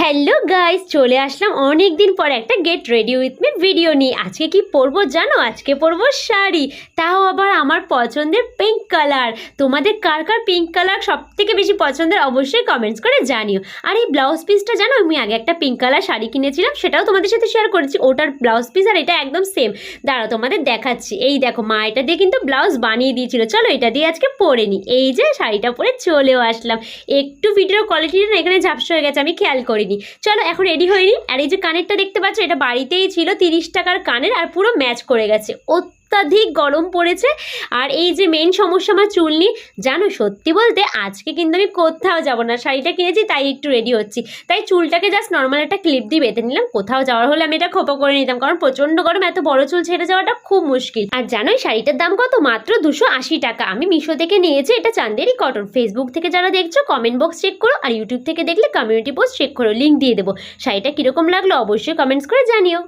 Hello guys, চলে আসলাম অনেক দিন পর একটা get ready with me video নিয়ে। আজকে কি পরবো জানো? আজকে পরবো শাড়ি, তাও আবার আমার পছন্দের পিঙ্ক কালার। তোমাদের কার কার পিঙ্ক কালার সব থেকে বেশি পছন্দের অবশ্যই কমেন্টস করে জানিও। আর এই ব্লাউজ পিসটা জানো, আমি আগে একটা পিঙ্ক কালার শাড়ি কিনেছিলাম, সেটাও তোমাদের সাথে শেয়ার করেছি। ওটার ব্লাউজ পিস আর এটা একদম সেম। দাঁড়াও তোমাদের দেখাচ্ছি। এই দেখো, মা এটা দিয়ে কিন্তু ব্লাউজ বানিয়ে দিয়েছিল। চলো এটা দিয়ে আজকে পরে নিই। এই যে শাড়িটা পরে চলেও আসলাম। একটু ভিডিওর কোয়ালিটিটা না এখানে ঝাপসা হয়ে গেছে, আমি খেয়াল করিনি। চলো এখন রেডি হয়ে নিই। আর এই যে কানেরটা দেখতে পাচ্ছ, এটা বাড়িতেই ছিল, 30 টাকার কানের, আর পুরো ম্যাচ করে গেছে। অত্যাধিক গরম পড়েছে। আর এই যে মেন সমস্যা, আমার চুল নিয়ে। জানো, সত্যি বলতে আজকে কিন্তু আমি কোথাও যাব না, শাড়িটা কিনেছি তাই একটু রেডি হচ্ছি। তাই চুলটাকে জাস্ট নর্মাল একটা ক্লিপ দিয়ে বেঁধে নিলাম। কোথাও যাওয়ার হলে আমি এটা খোপা করে নিতাম, কারণ প্রচণ্ড গরম, এত বড় চুল ছেড়ে যাওয়াটা খুব মুশকিল। আর জানোই শাড়িটার দাম কত? মাত্র 280 টাকা। আমি মিশো থেকে নিয়েছি, এটা চান্দেরি কটন। ফেসবুক থেকে যারা দেখছো কমেন্ট বক্স চেক করো, আর ইউটিউব থেকে দেখলে কমিউনিটি পোস্ট চেক করো, লিঙ্ক দিয়ে দেবো। শাড়িটা কীরকম লাগলো অবশ্যই কমেন্টস করে জানিও।